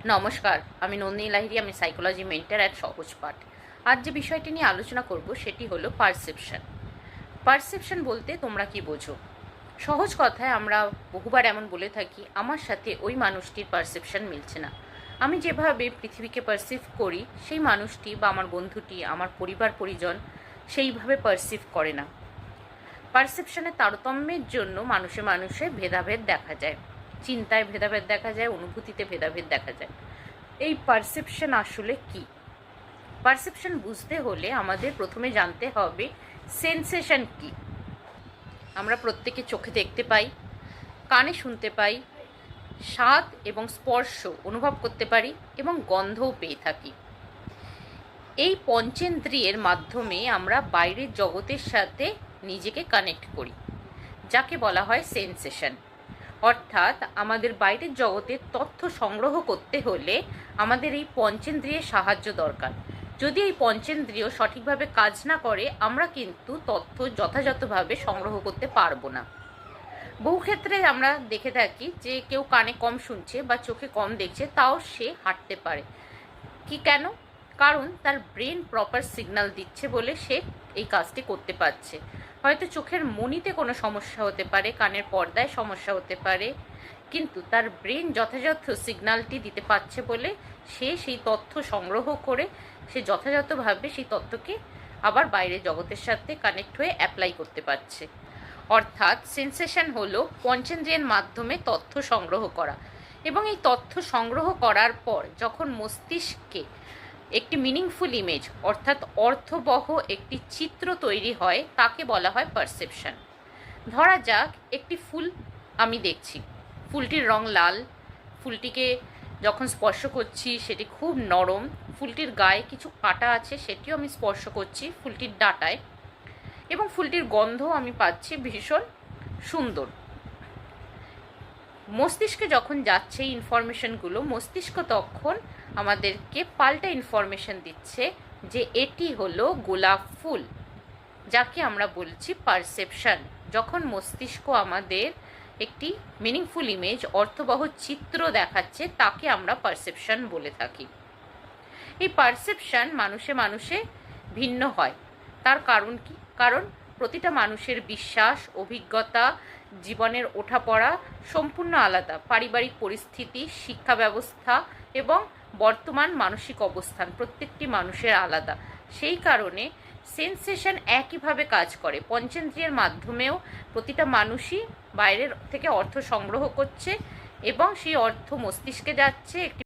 নমস্কার, আমি নন্দিনী লাহিড়ী। আমি সাইকোলজি মেন্টর অ্যাট সহজ পাঠ। আজ যে বিষয়টি নিয়ে আলোচনা করব সেটি হলো পারসেপশন। পারসেপশন বলতে তোমরা কি বোঝো? সহজ কথায় আমরা বহুবার এমন বলে থাকি, আমার সাথে ওই মানুষটির পারসেপশন মিলছে না। আমি যেভাবে পৃথিবীকে পারসিভ করি সেই মানুষটি বা আমার বন্ধুটি, আমার পরিবার পরিজন সেইভাবে পারসিভ করে না। পারসেপশনের তারতম্যের জন্য মানুষে মানুষে ভেদাভেদ দেখা যায়, চিন্তায় ভেদাভেদ দেখা যায়, অনুভূতিতে ভেদাভেদ দেখা যায়। এই পারসেপশন আসলে কি? পারসেপশন বুঝতে হলে আমাদের প্রথমে জানতে হবে সেন্সেশন কি। আমরা প্রত্যেকে চোখে দেখতে পাই, কানে শুনতে পাই, স্বাদ এবং স্পর্শ অনুভব করতে পারি এবং গন্ধও পেয়ে থাকি। এই পঞ্চেন্দ্রিয়ের মাধ্যমে আমরা বাইরের জগতের সাথে নিজেকে কানেক্ট করি, যাকে বলা হয় সেন্সেশন। অর্থাৎ আমাদের বাইরের জগতের তথ্য সংগ্রহ করতে হলে আমাদের এই পঞ্চেন্দ্রিয়ের সাহায্য দরকার। যদি এই পঞ্চেন্দ্রিয় সঠিকভাবে কাজ না করে, আমরা কিন্তু তথ্য যথাযথভাবে সংগ্রহ করতে পারবো না। বহু ক্ষেত্রে আমরা দেখে থাকি যে কেউ কানে কম শুনছে বা চোখে কম দেখছে, তাও সে হাঁটতে পারে। কেন? কারণ তার ব্রেন প্রপার সিগন্যাল দিচ্ছে বলে সে এই কাজটি করতে পারছে। হয়তো চোখের মনিতে কোনো সমস্যা হতে পারে, কানের পর্দায় সমস্যা হতে পারে, কিন্তু তার ব্রেন যথাযথ সিগন্যালটি দিতে পারছে বলে সে সেই তথ্য সংগ্রহ করে সে যথাযথভাবে সেই তথ্যকে আবার বাইরের জগতের সাথে কানেক্ট হয়ে অ্যাপ্লাই করতে পারছে। অর্থাৎ সেন্সেশন হলো পঞ্চেন্দ্রিয়ের মাধ্যমে তথ্য সংগ্রহ করা, এবং এই তথ্য সংগ্রহ করার পর যখন মস্তিষ্কে একটি মিনিংফুল ইমেজ অর্থাৎ অর্থবহ একটি চিত্র তৈরি হয়, তাকে বলা হয় পারসেপশন। ধরা যাক একটি ফুল আমি দেখছি, ফুলটির রং লাল, ফুলটিকে যখন স্পর্শ করছি সেটি খুব নরম, ফুলটির গায়ে কিছু কাঁটা আছে সেটিও আমি স্পর্শ করছি ফুলটির ডাঁটায়, এবং ফুলটির গন্ধও আমি পাচ্ছি ভীষণ সুন্দর। মস্তিষ্কে যখন যাচ্ছে এই ইনফরমেশনগুলো, মস্তিষ্ক তখন আমাদেরকে পাল্টা ইনফরমেশন দিচ্ছে যে এটি হলো গোলাপ ফুল, যাকে আমরা বলছি পারসেপশন। যখন মস্তিষ্ক আমাদের একটি মিনিংফুল ইমেজ অর্থবহ চিত্র দেখাচ্ছে, তাকে আমরা পারসেপশন বলে থাকি। এই পারসেপশন মানুষে মানুষে ভিন্ন হয়। তার কারণ কি? কারণ প্রতিটা মানুষের বিশ্বাস, অভিজ্ঞতা, জীবনের ওঠাপড়া সম্পূর্ণ আলাদা। পারিবারিক পরিস্থিতি, শিক্ষা ব্যবস্থা এবং বর্তমান মানসিক অবস্থান প্রত্যেকটি মানুষের আলাদা। সেই কারণে সেন্সেশন একইভাবে কাজ করে। পঞ্চেন্দ্রিয়ের মাধ্যমেও প্রতিটা মানুষই বাইরের থেকে অর্থ সংগ্রহ করছে এবং সেই অর্থ মস্তিষ্কে যাচ্ছে, একটি